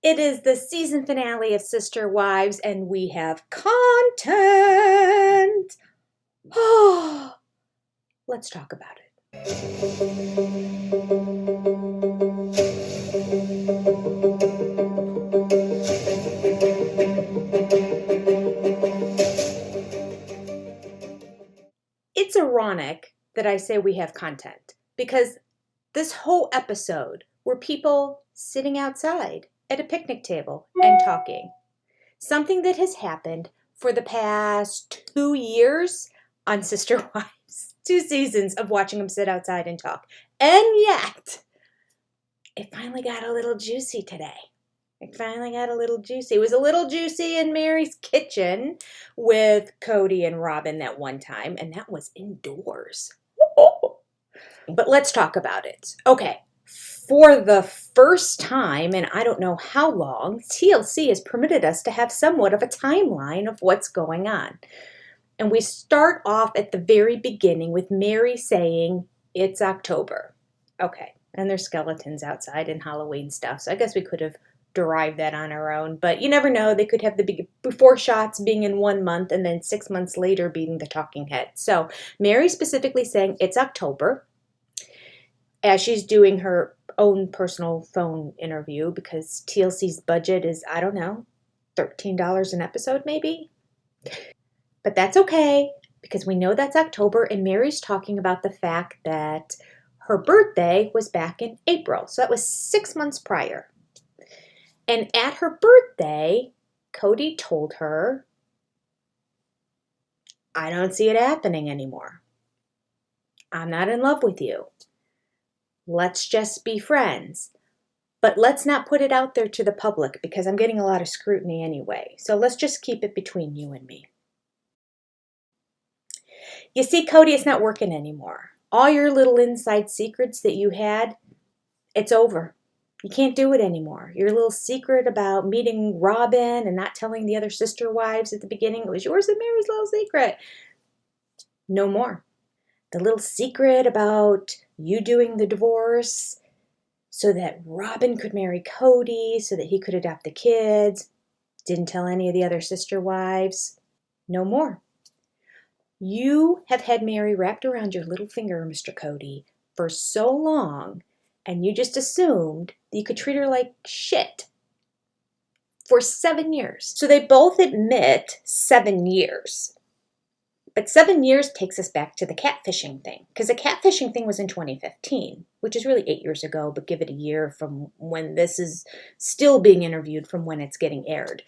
It is the season finale of Sister Wives, and we have content. Oh, let's talk about it. It's ironic that I say we have content because this whole episode were people sitting outside at a picnic table and talking. Something that has happened for the past 2 years on Sister Wives. 2 seasons of watching them sit outside and talk. And yet, it finally got a little juicy today. It was a little juicy in Mary's kitchen with Cody and Robin that one time, and that was indoors. But let's talk about it. Okay. For the first time, and I don't know how long, TLC has permitted us to have somewhat of a timeline of what's going on. And we start off at the very beginning with Mary saying, it's October. Okay, and there's skeletons outside and Halloween stuff, so I guess we could have derived that on our own. But you never know, they could have the before shots being in 1 month and then 6 months later being the talking head. So Mary specifically saying, it's October, as she's doing her own personal phone interview because TLC's budget is, I don't know, $13 an episode maybe? But that's okay because we know that's October, and Mary's talking about the fact that her birthday was back in April. So that was 6 months prior. And at her birthday, Cody told her, I don't see it happening anymore. I'm not in love with you. Let's just be friends. But let's not put it out there to the public because I'm getting a lot of scrutiny anyway. So let's just keep it between you and me. You see, Cody, it's not working anymore. All your little inside secrets that you had, it's over. You can't do it anymore. Your little secret about meeting Robin and not telling the other sister wives at the beginning, it was yours and Mary's little secret. No more. The little secret about you doing the divorce so that Robin could marry Cody so that he could adopt the kids. Didn't tell any of the other sister wives. No more. You have had Mary wrapped around your little finger, Mr. Cody, for so long, and you just assumed that you could treat her like shit for 7 years. So they both admit 7 years. But 7 years takes us back to the catfishing thing, because the catfishing thing was in 2015, which is really 8 years ago, but give it a year from when this is still being interviewed from when it's getting aired.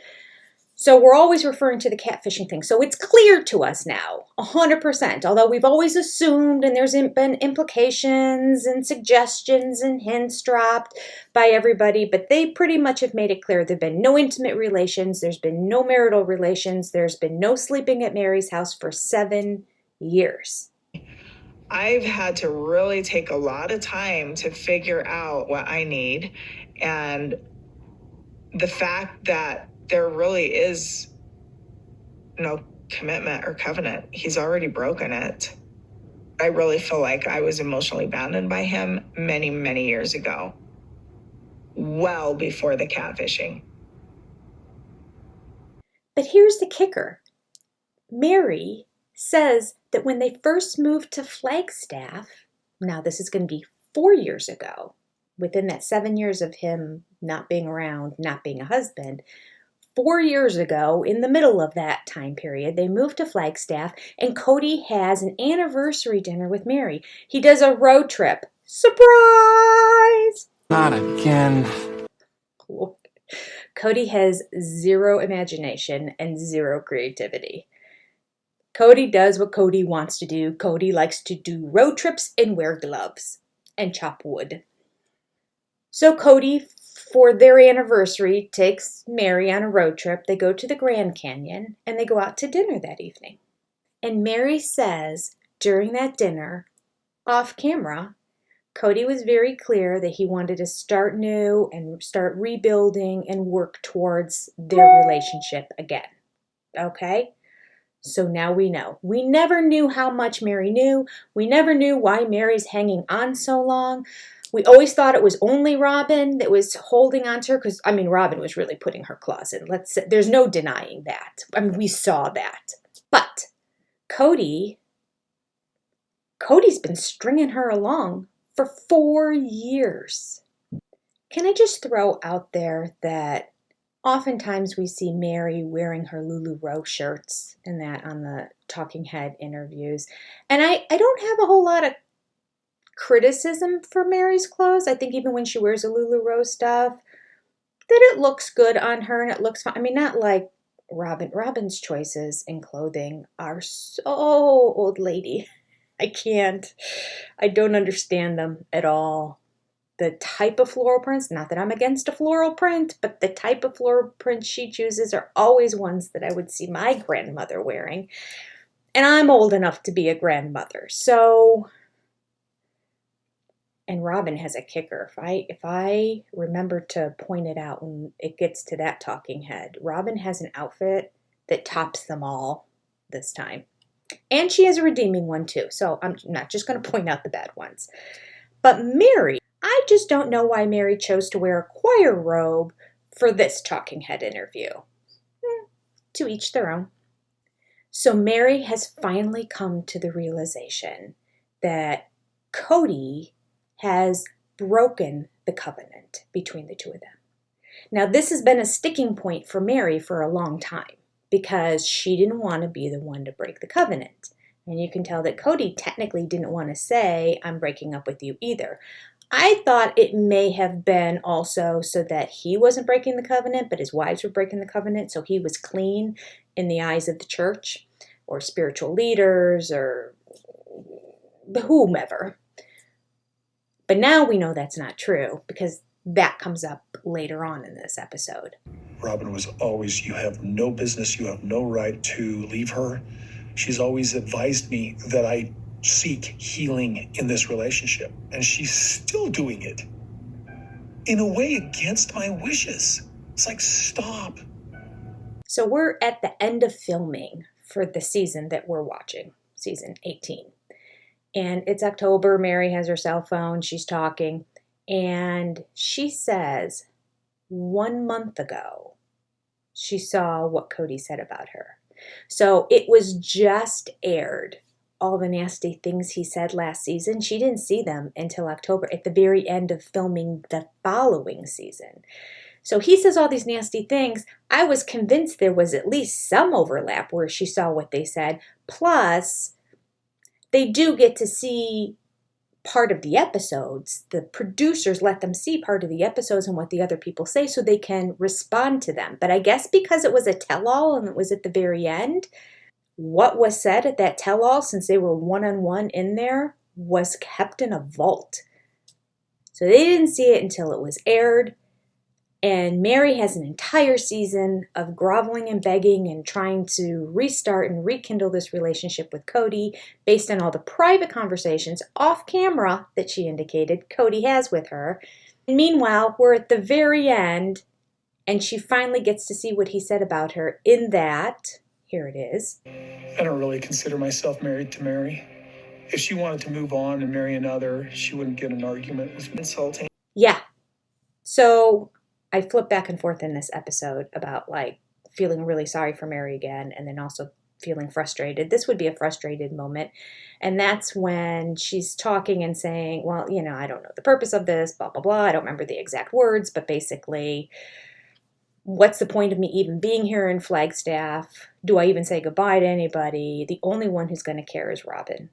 So we're always referring to the catfishing thing. So it's clear to us now, 100%, although we've always assumed, and there's been implications and suggestions and hints dropped by everybody, but they pretty much have made it clear there have been no intimate relations, there's been no marital relations, there's been no sleeping at Mary's house for 7 years. I've had to really take a lot of time to figure out what I need, and the fact that there really is no commitment or covenant. He's already broken it. I really feel like I was emotionally abandoned by him many, many years ago, well before the catfishing. But here's the kicker. Mary says that when they first moved to Flagstaff, now this is going to be 4 years ago, within that 7 years of him not being around, not being a husband, 4 years ago, in the middle of that time period, they moved to Flagstaff, and Cody has an anniversary dinner with Mary. He does a road trip. Surprise! Not again. Cody has zero imagination and zero creativity. Cody does what Cody wants to do. Cody likes to do road trips and wear gloves and chop wood. So Cody, for their anniversary, takes Mary on a road trip. They go to the Grand Canyon and they go out to dinner that evening. And Mary says during that dinner, off camera, Cody was very clear that he wanted to start new and start rebuilding and work towards their relationship again. Okay? So now we know. We never knew how much Mary knew. We never knew why Mary's hanging on so long. We always thought it was only Robin that was holding on to her because, I mean, Robin was really putting her claws in. There's no denying that. I mean, we saw that. But Cody's been stringing her along for 4 years. Can I just throw out there that oftentimes we see Mary wearing her LuLaRoe shirts and that on the Talking Head interviews. And I don't have a whole lot of criticism for Mary's clothes. I think even when she wears a LuLaRoe stuff, that it looks good on her and it looks fine. I mean, not like Robin. Robin's choices in clothing are so old lady. I don't understand them at all. The type of floral prints, not that I'm against a floral print, but the type of floral prints she chooses are always ones that I would see my grandmother wearing. And I'm old enough to be a grandmother. So, and Robin has a kicker. If I remember to point it out when it gets to that talking head, Robin has an outfit that tops them all this time. And she has a redeeming one too. So I'm not just going to point out the bad ones. But Mary, I just don't know why Mary chose to wear a choir robe for this talking head interview. To each their own. So Mary has finally come to the realization that Cody has broken the covenant between the two of them. Now, this has been a sticking point for Mary for a long time because she didn't want to be the one to break the covenant. And you can tell that Cody technically didn't want to say, I'm breaking up with you either. I thought it may have been also so that he wasn't breaking the covenant, but his wives were breaking the covenant, so he was clean in the eyes of the church or spiritual leaders or whomever. But now we know that's not true because that comes up later on in this episode. Robin was always, you have no business, you have no right to leave her. She's always advised me that I seek healing in this relationship. And she's still doing it in a way against my wishes. It's like, stop. So we're at the end of filming for the season that we're watching, season 18. And it's October. Mary has her cell phone. She's talking. And she says 1 month ago, she saw what Cody said about her. So it was just aired. All the nasty things he said last season, she didn't see them until October at the very end of filming the following season. So he says all these nasty things. I was convinced there was at least some overlap where she saw what they said. Plus, they do get to see part of the episodes. The producers let them see part of the episodes and what the other people say so they can respond to them. But I guess because it was a tell-all and it was at the very end, what was said at that tell-all, since they were one-on-one in there, was kept in a vault. So they didn't see it until it was aired. And Mary has an entire season of groveling and begging and trying to restart and rekindle this relationship with Cody based on all the private conversations off camera that she indicated Cody has with her. And meanwhile, we're at the very end and she finally gets to see what he said about her in that, here it is. I don't really consider myself married to Mary. If she wanted to move on and marry another, she wouldn't get an argument with me. Insulting. Yeah. So I flip back and forth in this episode about like feeling really sorry for Mary again and then also feeling frustrated. This would be a frustrated moment. And that's when she's talking and saying, well, I don't know the purpose of this, blah, blah, blah. I don't remember the exact words, but basically, what's the point of me even being here in Flagstaff? Do I even say goodbye to anybody? The only one who's going to care is Robin.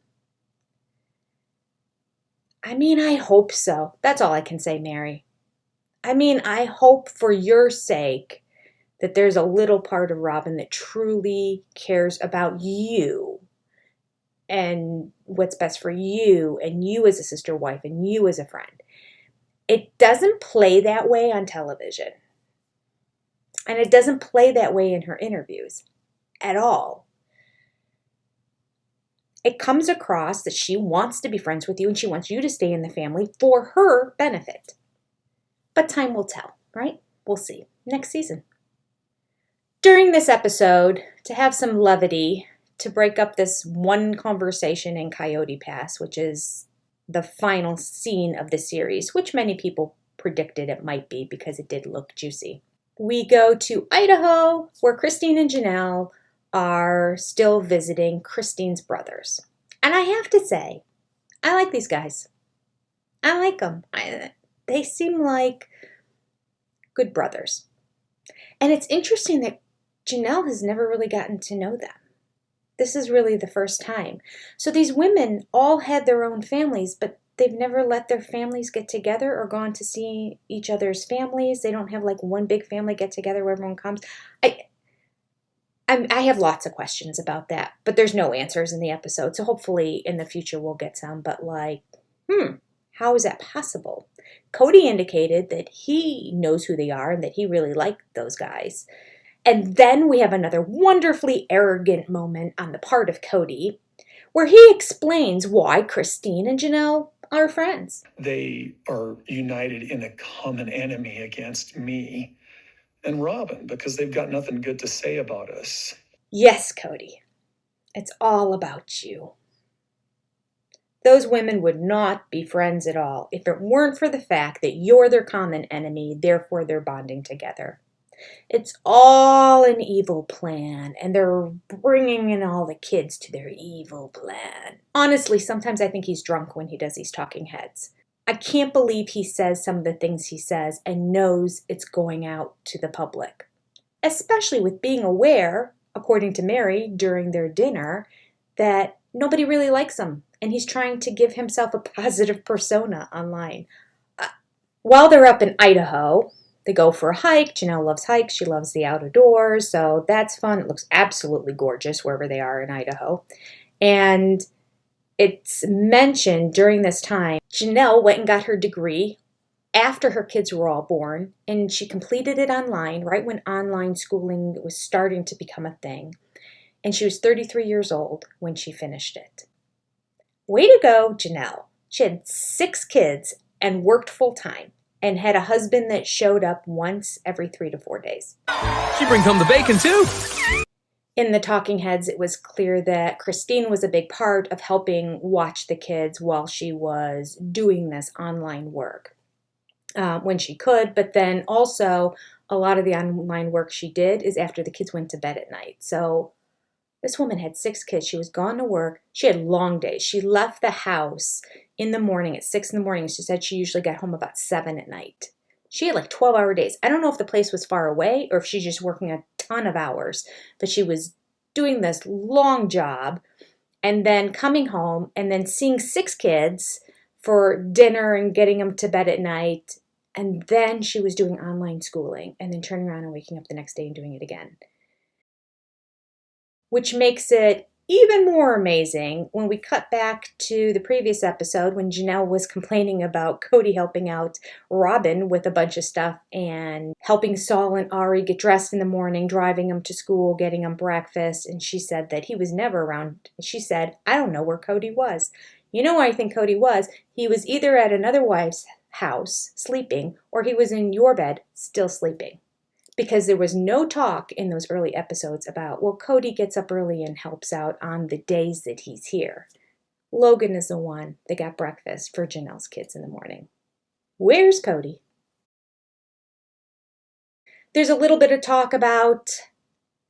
I mean, I hope so. That's all I can say, Mary. I mean, I hope for your sake that there's a little part of Robin that truly cares about you and what's best for you and you as a sister wife and you as a friend. It doesn't play that way on television. And it doesn't play that way in her interviews at all. It comes across that she wants to be friends with you and she wants you to stay in the family for her benefit. But time will tell, right? We'll see. Next season. During this episode, to have some levity, to break up this one conversation in Coyote Pass, which is the final scene of the series, which many people predicted it might be because it did look juicy. We go to Idaho, where Christine and Janelle are still visiting Christine's brothers. And I have to say, I like these guys. I like them. They seem like good brothers. And it's interesting that Janelle has never really gotten to know them. This is really the first time. So these women all had their own families, but they've never let their families get together or gone to see each other's families. They don't have like one big family get together where everyone comes. I have lots of questions about that, but there's no answers in the episode. So hopefully in the future we'll get some. But like, how is that possible? Cody indicated that he knows who they are and that he really liked those guys. And then we have another wonderfully arrogant moment on the part of Cody, where he explains why Christine and Janelle are friends. They are united in a common enemy against me and Robin because they've got nothing good to say about us. Yes, Cody. It's all about you. Those women would not be friends at all if it weren't for the fact that you're their common enemy, therefore they're bonding together. It's all an evil plan, and they're bringing in all the kids to their evil plan. Honestly, sometimes I think he's drunk when he does these talking heads. I can't believe he says some of the things he says and knows it's going out to the public. Especially with being aware, according to Mary, during their dinner, that nobody really likes him, and he's trying to give himself a positive persona online. While they're up in Idaho, they go for a hike. Janelle loves hikes. She loves the outdoors, so that's fun. It looks absolutely gorgeous wherever they are in Idaho. And it's mentioned during this time, Janelle went and got her degree after her kids were all born, and she completed it online, right when online schooling was starting to become a thing. And she was 33 years old when she finished it. Way to go, Janelle. She had 6 kids and worked full-time, and had a husband that showed up once every 3 to 4 days. She brings home the bacon too. In the talking heads, it was clear that Christine was a big part of helping watch the kids while she was doing this online work when she could. But then also a lot of the online work she did is after the kids went to bed at night. So this woman had 6 kids. She was gone to work. She had long days. She left the house in the morning at 6 in the morning. She said she usually got home about 7 at night. She had like 12-hour days. I don't know if the place was far away or if she's just working a ton of hours, but she was doing this long job and then coming home and then seeing 6 kids for dinner and getting them to bed at night. And then she was doing online schooling and then turning around and waking up the next day and doing it again. Which makes it even more amazing when we cut back to the previous episode when Janelle was complaining about Cody helping out Robin with a bunch of stuff and helping Saul and Ari get dressed in the morning, driving them to school, getting them breakfast. And she said that he was never around. She said, I don't know where Cody was. You know where I think Cody was? He was either at another wife's house sleeping or he was in your bed still sleeping. Because there was no talk in those early episodes about, well, Cody gets up early and helps out on the days that he's here. Logan is the one that got breakfast for Janelle's kids in the morning. Where's Cody? There's a little bit of talk about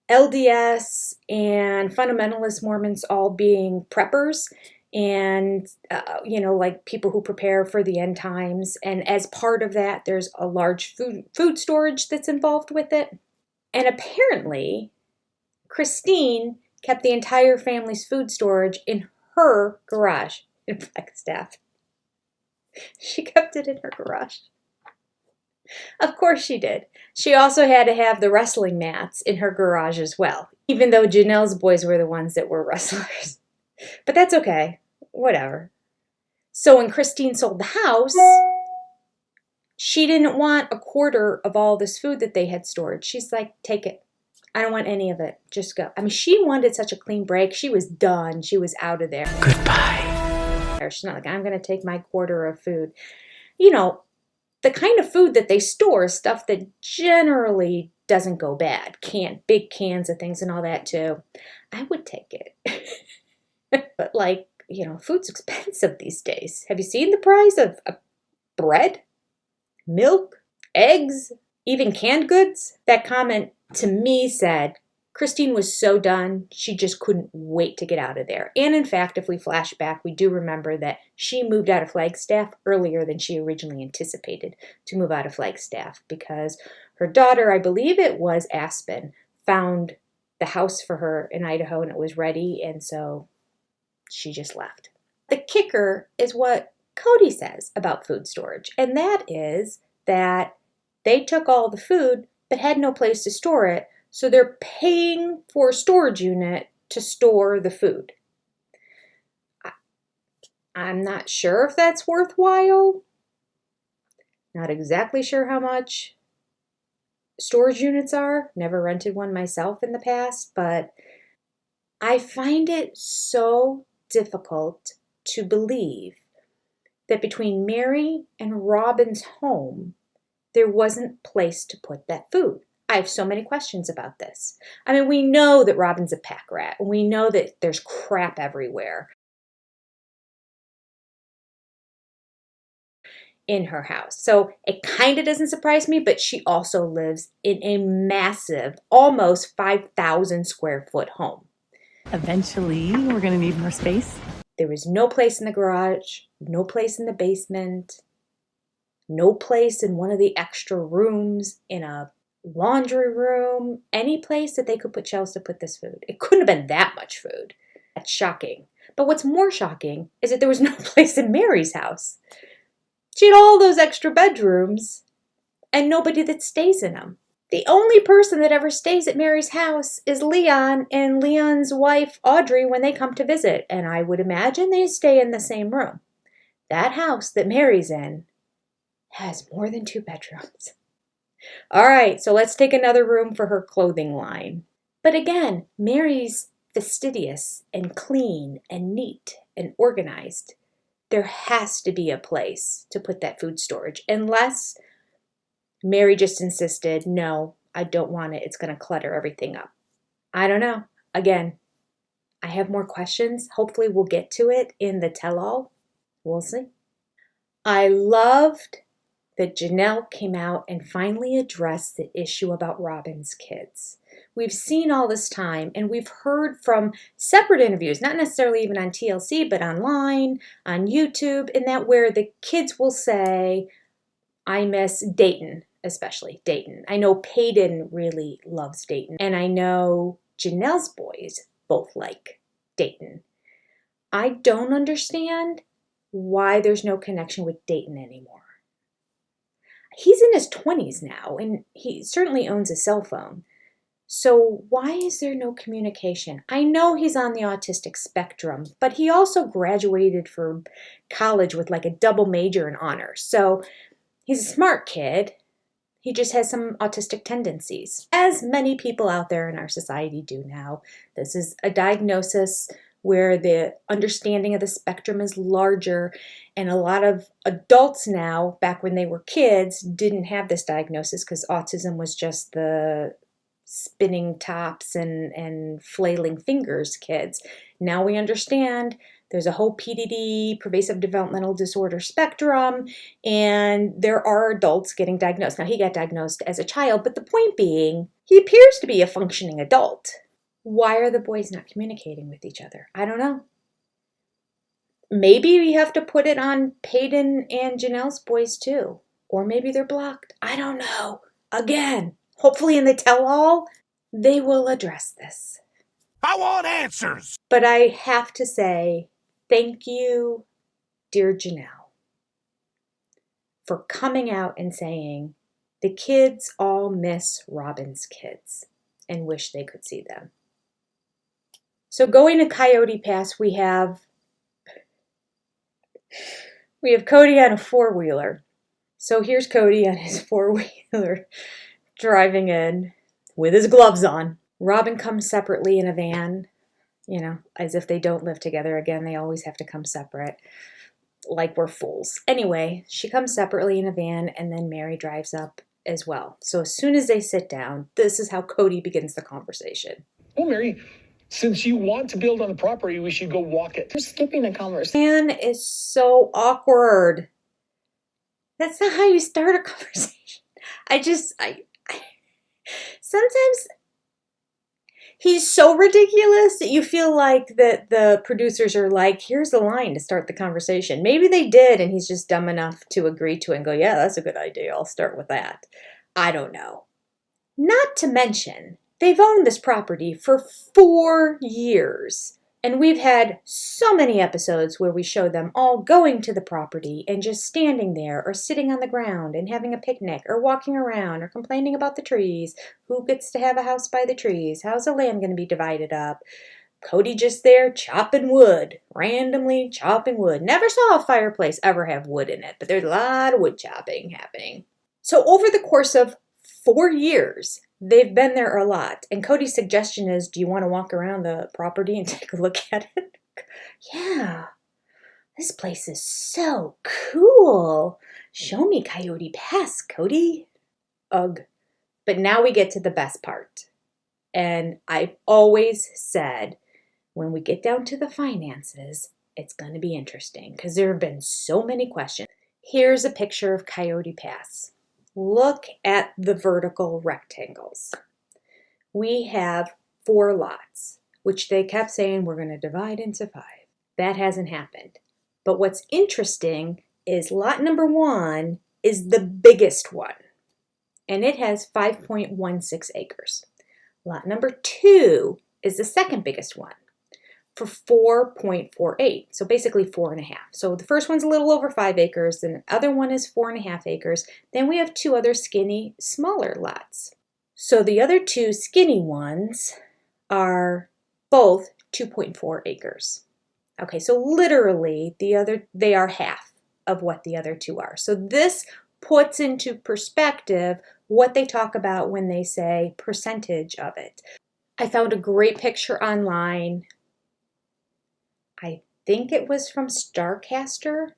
LDS and fundamentalist Mormons all being preppers and, like people who prepare for the end times. And as part of that, there's a large food storage that's involved with it. And apparently, Christine kept the entire family's food storage in her garage in Flagstaff. She kept it in her garage. Of course she did. She also had to have the wrestling mats in her garage as well, even though Janelle's boys were the ones that were wrestlers. But that's okay. Whatever. So when Christine sold the house, she didn't want a quarter of all this food that they had stored. She's like, take it. I don't want any of it. Just go. I mean, she wanted such a clean break. She was done. She was out of there. Goodbye. She's not like, I'm going to take my quarter of food. The kind of food that they store is stuff that generally doesn't go bad. Big cans of things and all that too. I would take it. But like food's expensive these days. Have you seen the price of bread, milk, eggs, even canned goods? That comment to me said Christine was so done, she just couldn't wait to get out of there. And in fact, if we flash back, we do remember that she moved out of Flagstaff earlier than she originally anticipated to move out of Flagstaff because her daughter, I believe it was Aspen, found the house for her in Idaho and it was ready, and so she just left. The kicker is what Cody says about food storage, and that is that they took all the food but had no place to store it, so they're paying for a storage unit to store the food. I'm not sure if that's worthwhile. Not exactly sure how much storage units are. Never rented one myself in the past, but I find it so difficult to believe that between Mary and Robin's home, there wasn't place to put that food. I have so many questions about this. I mean, we know that Robin's a pack rat. We know that there's crap everywhere in her house. So it kind of doesn't surprise me, but she also lives in a massive, almost 5,000 square foot home. Eventually, we're going to need more space. There was no place in the garage, no place in the basement, no place in one of the extra rooms, in a laundry room, any place that they could put shelves to put this food. It couldn't have been that much food. That's shocking. But what's more shocking is that there was no place in Mary's house. She had all those extra bedrooms and nobody that stays in them. The only person that ever stays at Mary's house is Leon and Leon's wife, Audrey, when they come to visit. And I would imagine they stay in the same room. That house that Mary's in has more than 2 bedrooms. All right, so let's take another room for her clothing line. But again, Mary's fastidious and clean and neat and organized. There has to be a place to put that food storage, unless Mary just insisted, no, I don't want it. It's going to clutter everything up. I don't know. Again, I have more questions. Hopefully we'll get to it in the tell-all. We'll see. I loved that Janelle came out and finally addressed the issue about Robin's kids. We've seen all this time, and we've heard from separate interviews, not necessarily even on TLC, but online, on YouTube, and that where the kids will say, I miss Dayton, especially Dayton. I know Peyton really loves Dayton, and I know Janelle's boys both like Dayton. I don't understand why there's no connection with Dayton anymore. He's in his 20s now, and he certainly owns a cell phone. So why is there no communication? I know he's on the autistic spectrum, but he also graduated from college with like a double major in honors. So he's a smart kid. He just has some autistic tendencies, as many people out there in our society do now. This is a diagnosis where the understanding of the spectrum is larger, and a lot of adults now, back when they were kids, didn't have this diagnosis because autism was just the spinning tops and flailing fingers kids. Now we understand there's a whole PDD, pervasive developmental disorder spectrum, and there are adults getting diagnosed. Now, he got diagnosed as a child, but the point being, he appears to be a functioning adult. Why are the boys not communicating with each other? I don't know. Maybe we have to put it on Peyton and Janelle's boys too. Or maybe they're blocked. I don't know. Again, hopefully in the tell-all, they will address this. I want answers! But I have to say, thank you, dear Janelle, for coming out and saying the kids all miss Robin's kids and wish they could see them. So going to Coyote Pass, we have Cody on a 4-wheeler. So here's Cody on his 4-wheeler driving in with his gloves on. Robin comes separately in a van, as if they don't live together. Again, they always have to come separate, like we're fools. Anyway, she comes separately in a van, and then Mary drives up as well. So as soon as they sit down, this is how Cody begins the conversation. Well, Mary, Since you want to build on the property, we should go walk it. We're skipping a conversation. Man is so awkward. That's not how you start a conversation. I sometimes he's so ridiculous that you feel like that the producers are like, here's the line to start the conversation. Maybe they did, and he's just dumb enough to agree to it and go, yeah, that's a good idea. I'll start with that. I don't know. Not to mention, they've owned this property for 4 years. And we've had so many episodes where we show them all going to the property and just standing there or sitting on the ground and having a picnic or walking around or complaining about the trees. Who gets to have a house by the trees? How's the land going to be divided up? Cody just there chopping wood, randomly chopping wood. Never saw a fireplace ever have wood in it, but there's a lot of wood chopping happening. So over the course of 4 years, they've been there a lot. And Cody's suggestion is, do you want to walk around the property and take a look at it? Yeah, this place is so cool. Show me Coyote Pass, Cody. Ugh. But now we get to the best part. And I've always said, when we get down to the finances, it's going to be interesting because there have been so many questions. Here's a picture of Coyote Pass. Look at the vertical rectangles. We have 4 lots, which they kept saying we're going to divide into 5. That hasn't happened. But what's interesting is lot number 1 is the biggest one, and it has 5.16 acres. Lot number 2 is the second biggest one for 4.48, so basically 4.5. So the first one's a little over 5 acres, and the other one is 4.5 acres. Then we have 2 other skinny, smaller lots. So the other 2 skinny ones are both 2.4 acres. Okay, so literally they are half of what the other 2 are. So this puts into perspective what they talk about when they say percentage of it. I found a great picture online. I think it was from Starcaster,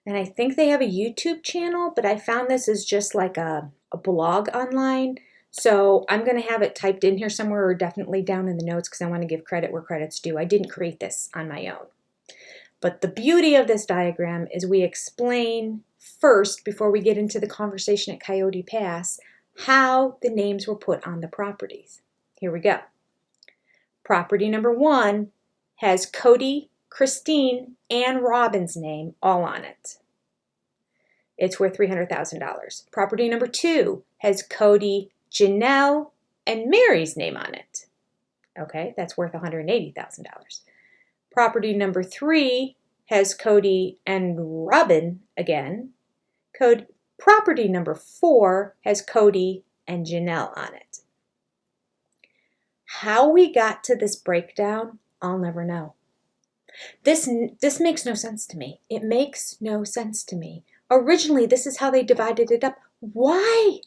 and I think they have a YouTube channel, but I found this is just like a blog online. So I'm going to have it typed in here somewhere or definitely down in the notes because I want to give credit where credit's due. I didn't create this on my own. But the beauty of this diagram is we explain first, before we get into the conversation at Coyote Pass, how the names were put on the properties. Here we go. Property number 1 has Cody, Christine, and Robin's name all on it. It's worth $300,000. Property number 2 has Cody, Janelle, and Mary's name on it. Okay, that's worth $180,000. Property number 3 has Cody and Robin again. Property number 4 has Cody and Janelle on it. How we got to this breakdown, I'll never know. This makes no sense to me. It makes no sense to me. Originally, this is how they divided it up. Why?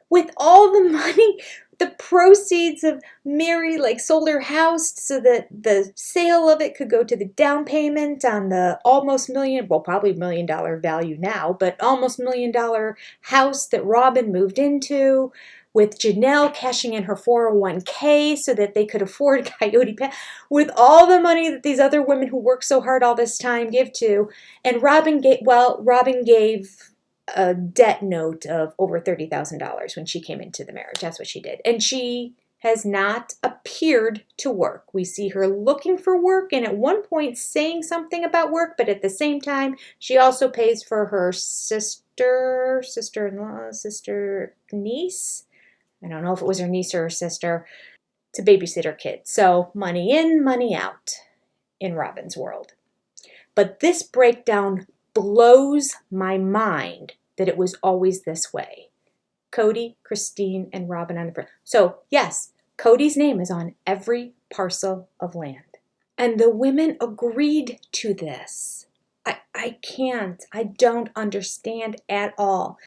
With all the money, the proceeds of Mary sold her house so that the sale of it could go to the down payment on the almost probably $1 million value now, but almost $1 million house that Robin moved into, with Janelle cashing in her 401k so that they could afford Coyote Pass, with all the money that these other women who worked so hard all this time give to. And Robin gave a debt note of over $30,000 when she came into the marriage. That's what she did. And she has not appeared to work. We see her looking for work and at one point saying something about work, but at the same time, she also pays for her niece. I don't know if it was her niece or her sister, to babysit her kids. So money in, money out in Robin's world. But this breakdown blows my mind that it was always this way. Cody, Christine, and Robin on the front. So yes, Cody's name is on every parcel of land. And the women agreed to this. I don't understand at all.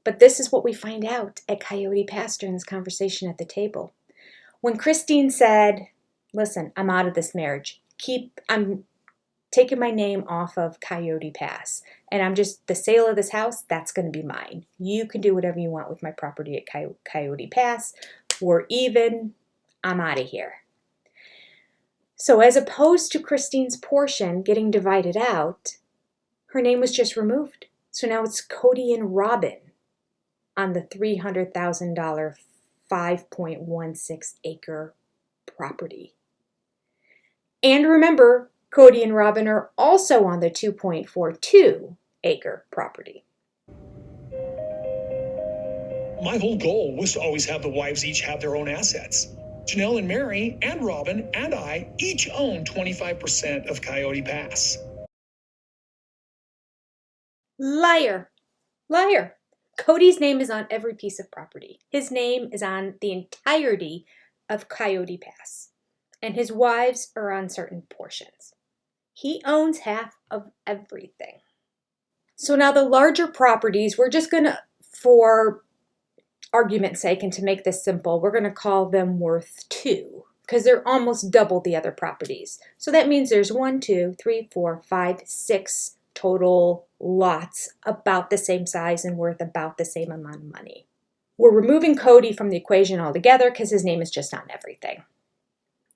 But this is what we find out at Coyote Pass during this conversation at the table. When Christine said, listen, I'm out of this marriage. I'm taking my name off of Coyote Pass. And the sale of this house, that's going to be mine. You can do whatever you want with my property at Coyote Pass. We're even. I'm out of here. So as opposed to Christine's portion getting divided out, her name was just removed. So now it's Cody and Robin on the $300,000 5.16 acre property. And remember, Cody and Robin are also on the 2.42 acre property. My whole goal was to always have the wives each have their own assets. Janelle and Mary and Robin and I each own 25% of Coyote Pass. Liar. Liar. Cody's name is on every piece of property. His name is on the entirety of Coyote Pass. And his wives are on certain portions. He owns half of everything. So now the larger properties, we're just going to, for argument's sake and to make this simple, we're going to call them worth 2 because they're almost double the other properties. So that means there's 1, 2, 3, 4, 5, 6 total lots about the same size and worth about the same amount of money. We're removing Cody from the equation altogether because his name is just on everything.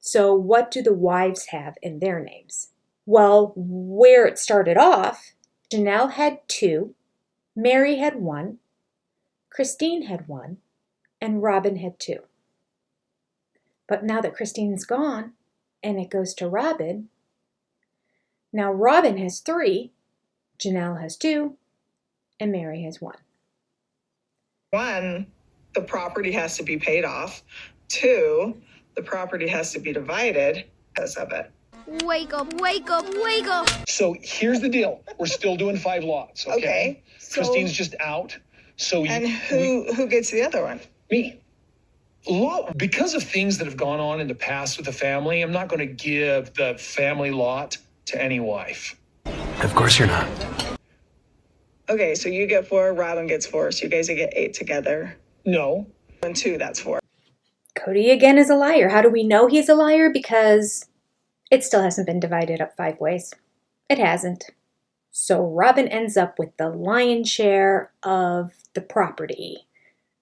So what do the wives have in their names? Well, where it started off, Janelle had 2, Mary had 1, Christine had 1, and Robin had 2. But now that Christine's gone and it goes to Robin, now Robin has 3, Janelle has 2, and Mary has 1. 1, the property has to be paid off. 2, the property has to be divided because of it. Wake up, wake up, wake up. So here's the deal. We're still doing 5 lots, okay? So, Christine's just out. So and who gets the other one? Me. Because of things that have gone on in the past with the family, I'm not going to give the family lot to any wife. Of course you're not. Okay, so you get 4, Robin gets 4, so you guys get 8 together. No. And 2, that's 4. Cody again is a liar. How do we know he's a liar? Because it still hasn't been divided up 5 ways. It hasn't. So Robin ends up with the lion's share of the property.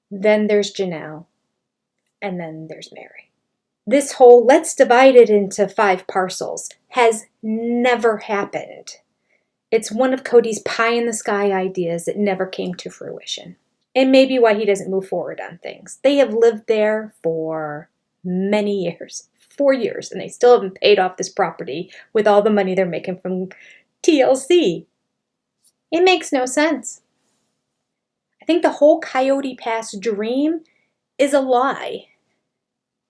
Then there's Janelle. And then there's Mary. This whole let's divide it into 5 parcels has never happened. It's one of Cody's pie-in-the-sky ideas that never came to fruition. And maybe why he doesn't move forward on things. They have lived there for many years, 4 years, and they still haven't paid off this property with all the money they're making from TLC. It makes no sense. I think the whole Coyote Pass dream is a lie.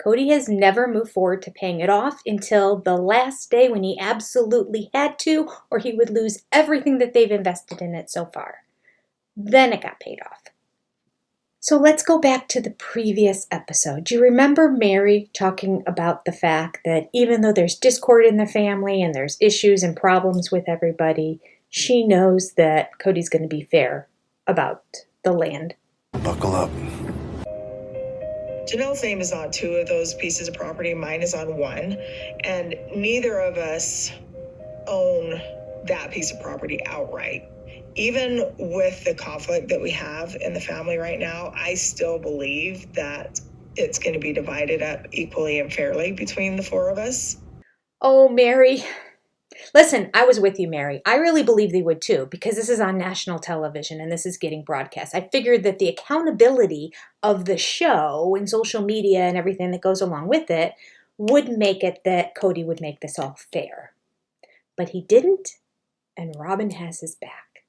Cody has never moved forward to paying it off until the last day when he absolutely had to, or he would lose everything that they've invested in it so far. Then it got paid off. So let's go back to the previous episode. Do you remember Mary talking about the fact that even though there's discord in the family and there's issues and problems with everybody, she knows that Cody's going to be fair about the land? Buckle up. Janelle's name is on 2 of those pieces of property. Mine is on 1. And neither of us own that piece of property outright. Even with the conflict that we have in the family right now, I still believe that it's going to be divided up equally and fairly between the 4 of us. Oh, Mary. Listen, I was with you, Mary. I really believe they would too, because this is on national television and this is getting broadcast. I figured that the accountability of the show and social media and everything that goes along with it would make it that Cody would make this all fair. But he didn't, and Robin has his back.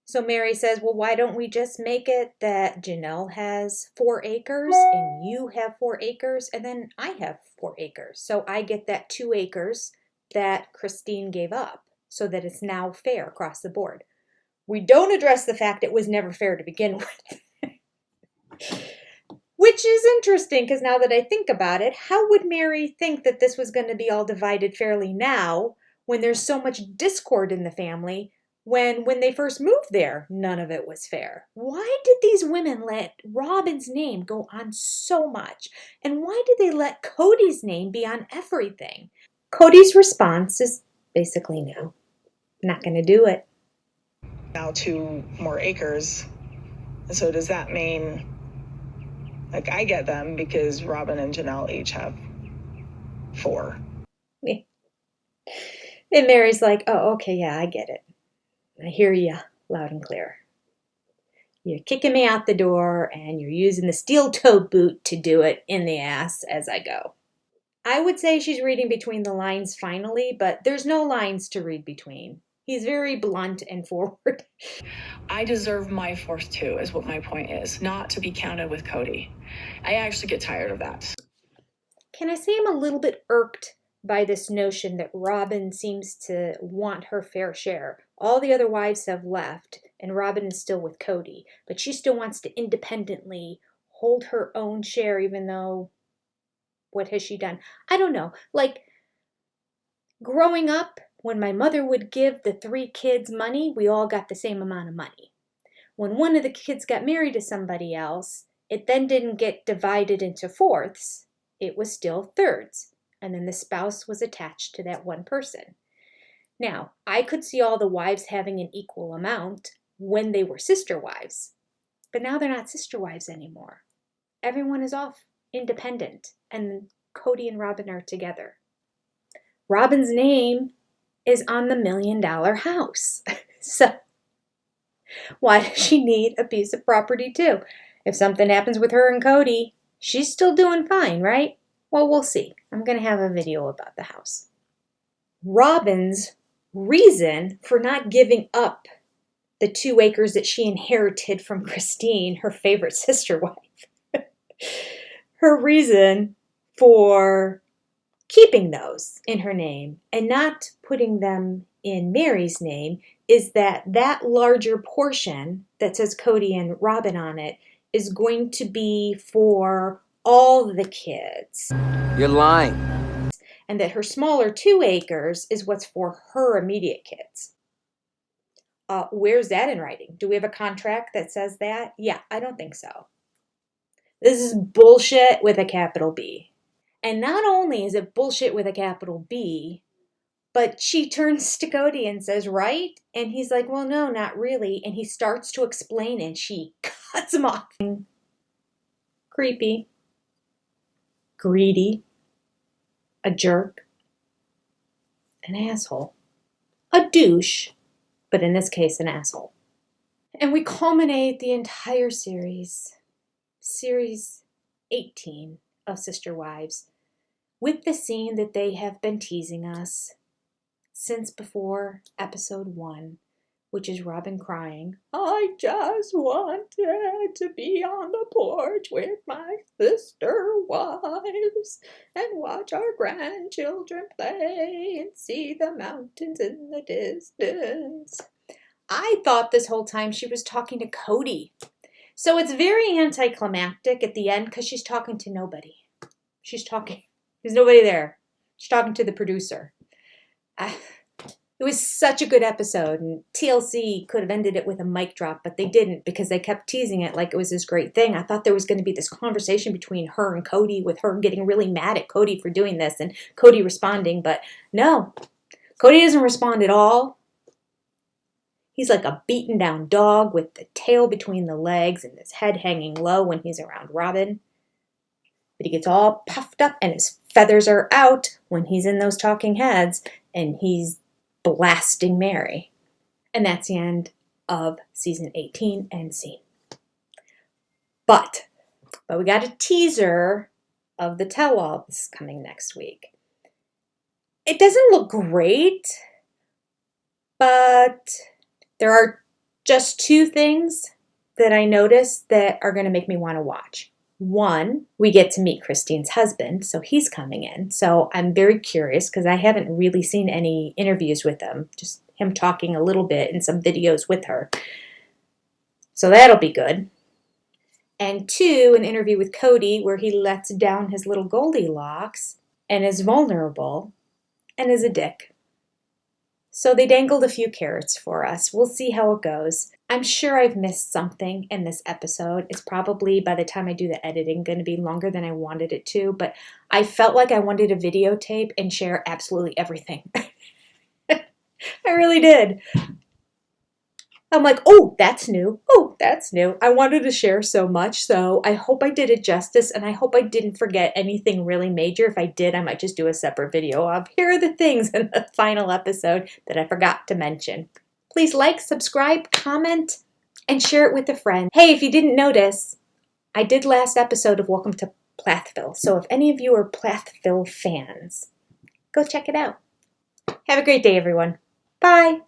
So Mary says, well, why don't we just make it that Janelle has 4 acres and you have 4 acres and then I have 4 acres. So I get that 2 acres that Christine gave up so that it's now fair across the board. We don't address the fact it was never fair to begin with. Which is interesting because now that I think about it, how would Mary think that this was going to be all divided fairly now when there's so much discord in the family? When they first moved there, none of it was fair. Why did these women let Robin's name go on so much? And why did they let Cody's name be on everything? Cody's response is basically no. Not going to do it. Now 2 more acres. So does that mean, like, I get them because Robin and Janelle each have 4? And Mary's like, oh, okay, yeah, I get it. I hear you loud and clear. You're kicking me out the door and you're using the steel-toed boot to do it in the ass as I go. I would say she's reading between the lines finally, but there's no lines to read between. He's very blunt and forward. I deserve my fourth too, is what my point is. Not to be counted with Cody. I actually get tired of that. Can I say I'm a little bit irked by this notion that Robin seems to want her fair share? All the other wives have left, and Robin is still with Cody, but she still wants to independently hold her own share, even though, what has she done? I don't know. Like, growing up, when my mother would give the 3 kids money, we all got the same amount of money. When one of the kids got married to somebody else, it then didn't get divided into fourths. It was still thirds. And then the spouse was attached to that one person. Now, I could see all the wives having an equal amount when they were sister wives. But now they're not sister wives anymore. Everyone is off independent. And Cody and Robin are together. Robin's name is on the $1 million house. So why does she need a piece of property too? If something happens with her and Cody, she's still doing fine, right? Well, we'll see. I'm going to have a video about the house. Robin's reason for not giving up the 2 acres that she inherited from Christine, her favorite sister wife, her reason for keeping those in her name and not putting them in Mary's name is that that larger portion that says Cody and Robin on it is going to be for all the kids. You're lying. And that her smaller 2 acres is what's for her immediate kids. Where's that in writing? Do we have a contract that says that? Yeah, I don't think so. This is bullshit with a capital B. And not only is it bullshit with a capital B, but she turns to Cody and says, right? And he's like, well, no, not really. And he starts to explain and she cuts him off. Creepy. Greedy. A jerk. An asshole. A douche. But in this case, an asshole. And we culminate the entire series 18 of Sister Wives, with the scene that they have been teasing us since before episode 1, which is Robin crying, I just wanted to be on the porch with my sister wives and watch our grandchildren play and see the mountains in the distance. I thought this whole time she was talking to Cody. So it's very anticlimactic at the end because she's talking to nobody. There's nobody there. She's talking to the producer. It was such a good episode, and TLC could have ended it with a mic drop, but they didn't because they kept teasing it like it was this great thing. I thought there was going to be this conversation between her and Cody, with her getting really mad at Cody for doing this and Cody responding, but no. Cody doesn't respond at all. He's like a beaten down dog with the tail between the legs and his head hanging low when he's around Robin. But he gets all puffed up and his feathers are out when he's in those talking heads and he's blasting Mary. And that's the end of season 18 and scene. But we got a teaser of the tell-all that's coming next week. It doesn't look great, but there are just 2 things that I noticed that are going to make me want to watch. One, we get to meet Christine's husband, so he's coming in. So I'm very curious because I haven't really seen any interviews with him, just him talking a little bit in some videos with her. So that'll be good. And 2, an interview with Cody where he lets down his little Goldilocks and is vulnerable and is a dick. So they dangled a few carrots for us. We'll see how it goes. I'm sure I've missed something in this episode. It's probably, by the time I do the editing, going to be longer than I wanted it to, but I felt like I wanted to videotape and share absolutely everything. I really did. I'm like, oh, that's new. Oh, that's new. I wanted to share so much, so I hope I did it justice, and I hope I didn't forget anything really major. If I did, I might just do a separate video of here are the things in the final episode that I forgot to mention. Please like, subscribe, comment, and share it with a friend. Hey, if you didn't notice, I did last episode of Welcome to Plathville, so if any of you are Plathville fans, go check it out. Have a great day, everyone. Bye.